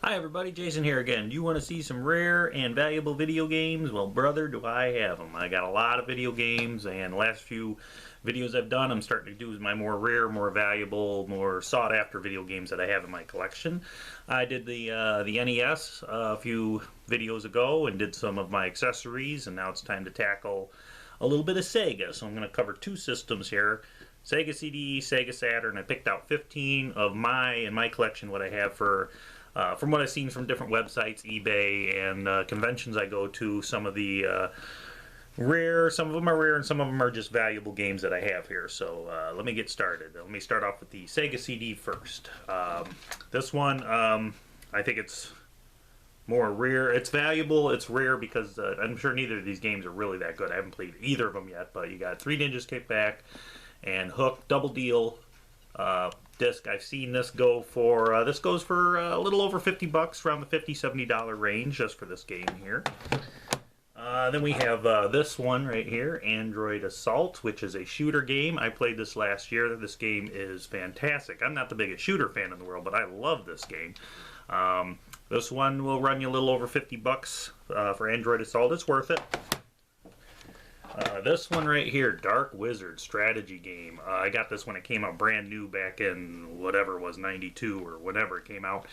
Hi everybody, Jason here again. Do you want to see some rare and valuable video games? Well, brother, do I have them. I got a lot of video games, and the last few videos I've done, I'm starting to do my more rare, more valuable, more sought-after video games that I have in my collection. I did the NES a few videos ago and did some of my accessories, and now it's time to tackle a little bit of Sega. So I'm going to cover two systems here. Sega CD, Sega Saturn. I picked out 15 of my collection, what I have for from what I've seen from different websites, eBay, and conventions I go to. Some of the rare, some of them are rare, and some of them are just valuable games that I have here. So let me get started. Let me start off with the Sega CD first. This one, I think it's more rare. It's valuable, it's rare because I'm sure neither of these games are really that good. I haven't played either of them yet, but you got Three Ninjas Kickback and Hook Double Deal disc. I've seen this go for this goes for a little over 50 bucks, around the $50-$70 range just for this game here. Then we have this one right here, Android Assault, which is a shooter game. I played this last year. This game is fantastic. I'm not the biggest shooter fan in the world, but I love this game. This one will run you a little over 50 bucks for Android Assault. It's worth it. This one right here, Dark Wizard strategy game. I got this when it came out brand new back in whatever it was, 92 or whatever it came out.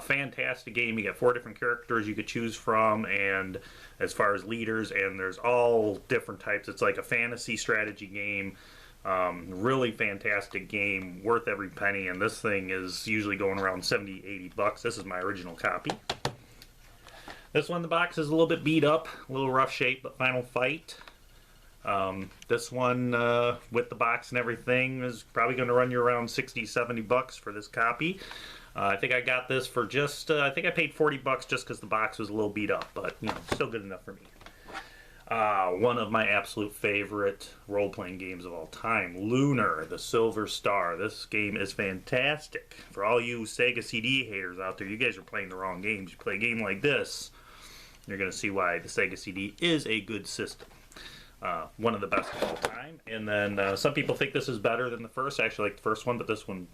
Fantastic game. You got 4 different characters you could choose from, and as far as leaders, and there's all different types. It's like a fantasy strategy game. Really fantastic game, worth every penny, and this thing is usually going around 70-80 bucks. This is my original copy. This one, the box is a little bit beat up, a little rough shape, but Final Fight. This one with the box and everything is probably going to run you around 60-70 bucks for this copy. I think I got this for just I think I paid 40 bucks just because the box was a little beat up, but you know, still good enough for me. One of my absolute favorite role-playing games of all time, Lunar, the Silver Star. This game is fantastic. For all you Sega CD haters out there, you guys are playing the wrong games. You play a game like this, you're going to see why the Sega CD is a good system. One of the best of all time. And then some people think this is better than the first. I actually like the first one, but this one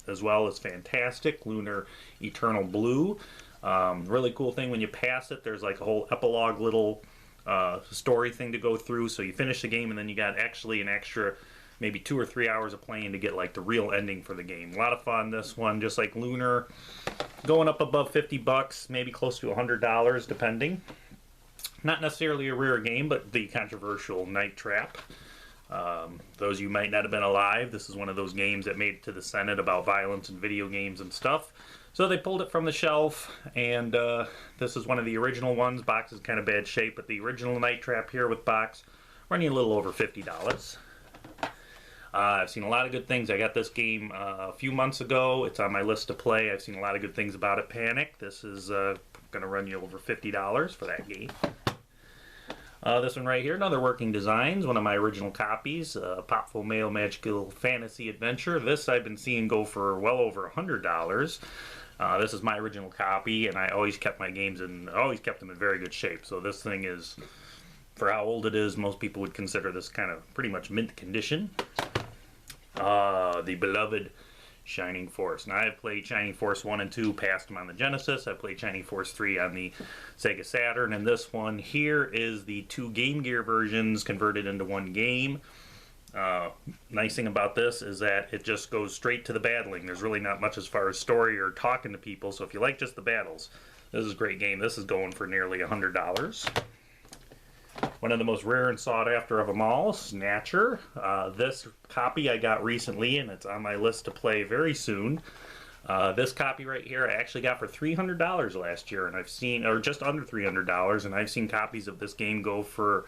as well is fantastic. Lunar Eternal Blue. Really cool thing, when you pass it, there's like a whole epilogue little story thing to go through. So you finish the game and then you got actually an extra maybe 2 or 3 hours of playing to get like the real ending for the game. A lot of fun, this one, just like Lunar, going up above 50 bucks, maybe close to $100 depending. Not necessarily a rare game, but the controversial Night Trap. Those you might not have been alive, this is one of those games that made it to the Senate about violence in video games and stuff. So they pulled it from the shelf, and this is one of the original ones. Box is kind of bad shape, but the original Night Trap here with box, running a little over $50. I've seen a lot of good things. I got this game a few months ago. It's on my list to play. I've seen a lot of good things about it. Panic. This is going to run you over $50 for that game. This one right here, another Working Designs, one of my original copies, Popful Mail Magical Fantasy Adventure. This I've been seeing go for well over $100. This is my original copy, and I always kept my games in, always kept them in very good shape. So this thing is, for how old it is, most people would consider this kind of pretty much mint condition. The beloved Shining Force. Now, I've played Shining Force 1 and 2, passed them on the Genesis. I played Shining Force 3 on the Sega Saturn, and this one here is the 2 Game Gear versions converted into one game. Nice thing about this is that it just goes straight to the battling. There's really not much as far as story or talking to people, so if you like just the battles, this is a great game. This is going for nearly $100. One of the most rare and sought after of them all, Snatcher. This copy I got recently, and it's on my list to play very soon. This copy right here I actually got for $300 last year, and I've seen, or just under $300, and I've seen copies of this game go for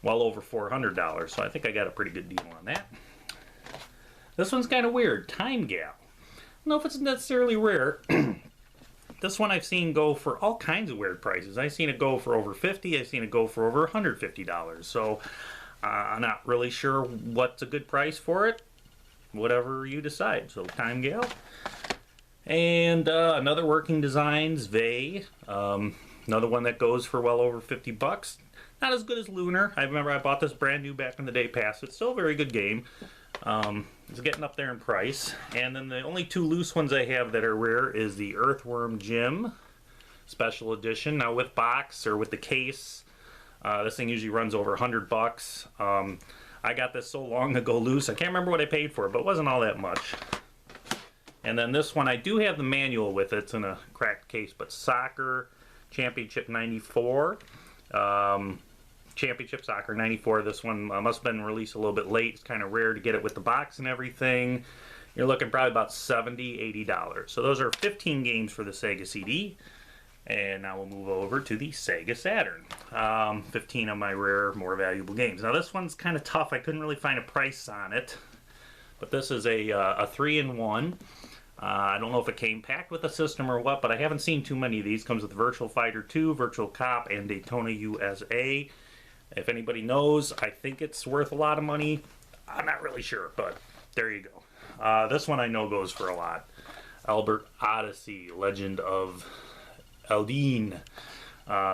well over $400. So I think I got a pretty good deal on that. This one's kind of weird, Time Gal. I don't know if it's necessarily rare. This one I've seen go for all kinds of weird prices. I've seen it go for over $50. I've seen it go for over $150. So I'm not really sure what's a good price for it. Whatever you decide. So Time Gal. And another Working Designs, Vey. Another one that goes for well over 50 bucks. Not as good as Lunar. I remember I bought this brand new back in the day past. It's still a very good game. It's getting up there in price. And then the only 2 loose ones I have that are rare is the Earthworm Jim special edition. Now with box or with the case, this thing usually runs over $100. I got this so long ago loose, I can't remember what I paid for it, but it wasn't all that much. And then this one, I do have the manual with it. It's in a cracked case, but Soccer Championship 94. Championship Soccer 94. This one must have been released a little bit late. It's kind of rare to get it with the box and everything. You're looking probably about $70, $80. So those are 15 games for the Sega CD. And now we'll move over to the Sega Saturn. 15 of my rare, more valuable games. Now this one's kind of tough. I couldn't really find a price on it. But this is a 3-in-1. I don't know if it came packed with a system or what, but I haven't seen too many of these. Comes with Virtual Fighter 2, Virtual Cop, and Daytona USA. If anybody knows, I think it's worth a lot of money. I'm not really sure, but there you go. This one I know goes for a lot. Albert Odyssey, Legend of Eldine.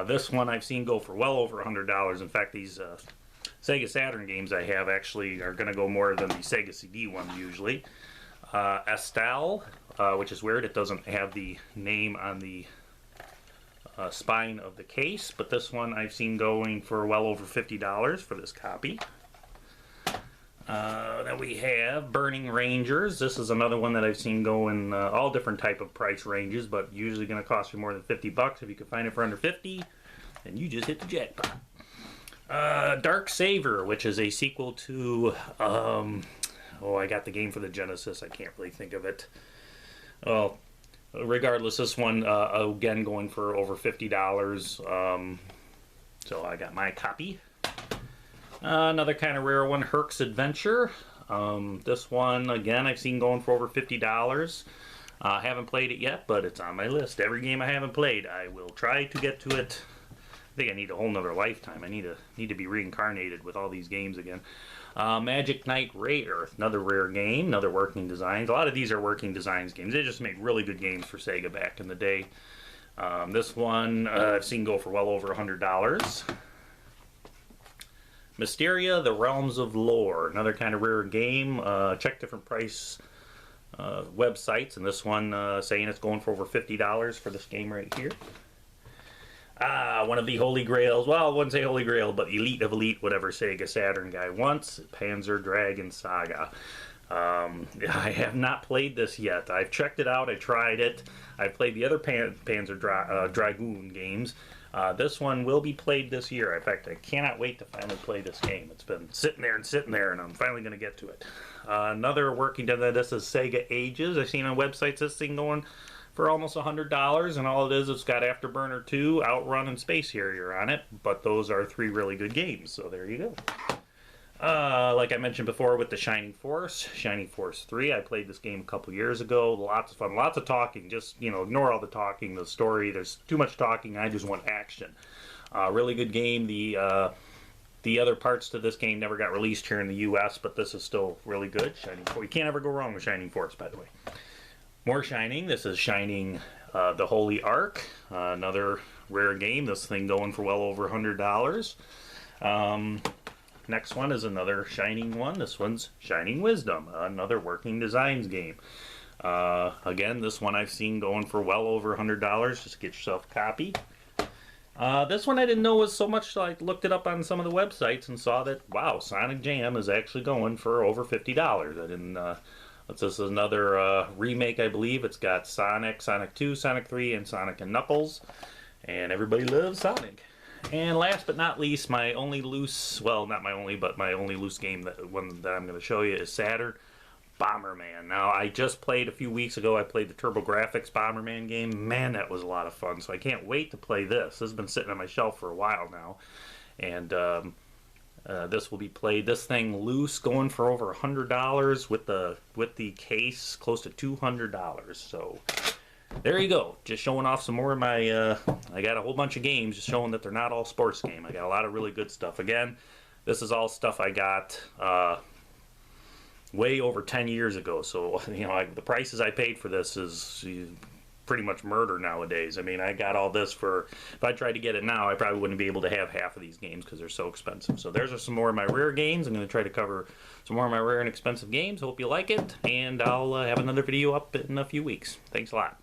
This one I've seen go for well over $100. In fact, these Sega Saturn games I have actually are going to go more than the Sega CD ones usually. Estelle, which is weird. It doesn't have the name on the spine of the case, but this one I've seen going for well over $50 for this copy. Then we have Burning Rangers. This is another one that I've seen go in all different type of price ranges, but usually going to cost you more than $50. If you can find it for under 50, then you just hit the jackpot. Dark Saver, which is a sequel to I got the game for the Genesis. I can't really think of it. Well, regardless, this one again going for over $50. So I got my copy. Another kind of rare one, Herc's Adventure. This one again I've seen going for over $50. I haven't played it yet, but it's on my list. Every game I haven't played, I will try to get to it. I think I need a whole nother lifetime. I need to be reincarnated with all these games again. Magic Knight Raider, another rare game, another Working Designs. A lot of these are Working Designs games. They just made really good games for Sega back in the day. This one I've seen go for well over $100. Mysteria, The Realms of Lore, another kind of rare game. Check different price websites, and this one saying it's going for over $50 for this game right here. One of the Holy Grails, well, I wouldn't say Holy Grail, but Elite of Elite, whatever Sega Saturn guy wants, Panzer Dragoon Saga. I have not played this yet. I've checked it out, I tried it. I've played the other Panzer Dragoon games. This one will be played this year. In fact, I cannot wait to finally play this game. It's been sitting there, and I'm finally going to get to it. Another working, this is Sega Ages. I've seen on websites this thing going for almost $100, and all it is, it's got Afterburner 2, Outrun, and Space Harrier on it, but those are 3 really good games, so there you go. Like I mentioned before with the Shining Force 3, I played this game a couple years ago. Lots of fun, lots of talking, just, ignore all the talking, the story, there's too much talking, I just want action. Really good game. The other parts to this game never got released here in the US, but this is still really good. Shining Force, you can't ever go wrong with Shining Force, by the way. More Shining. This is Shining the Holy Ark. Another rare game. This thing going for well over $100. Next one is another Shining one. This one's Shining Wisdom. Another Working Designs game. Again, this one I've seen going for well over $100. Just get yourself a copy. This one I didn't know was so much, so I looked it up on some of the websites and saw that, wow, Sonic Jam is actually going for over $50. I didn't... This is another remake, I believe. It's got Sonic, Sonic 2, Sonic 3, and Sonic and Knuckles. And everybody loves Sonic. And last but not least, my only loose, well, not my only, but my only loose game, that I'm going to show you is Saturn Bomberman. Now, I just played a few weeks ago, I played the TurboGrafx Bomberman game. Man, that was a lot of fun. So I can't wait to play this. This has been sitting on my shelf for a while now. And this will be played. This thing loose going for over $100 with the case close to $200. So there you go. Just showing off some more of my. I got a whole bunch of games, just showing that they're not all sports game. I got a lot of really good stuff. Again, this is all stuff I got way over 10 years ago. So the prices I paid for this is pretty much murder nowadays. I mean, I got all this for, if I tried to get it now, I probably wouldn't be able to have half of these games because they're so expensive. So there's some more of my rare games. I'm going to try to cover some more of my rare and expensive games. Hope you like it, and I'll have another video up in a few weeks. Thanks a lot.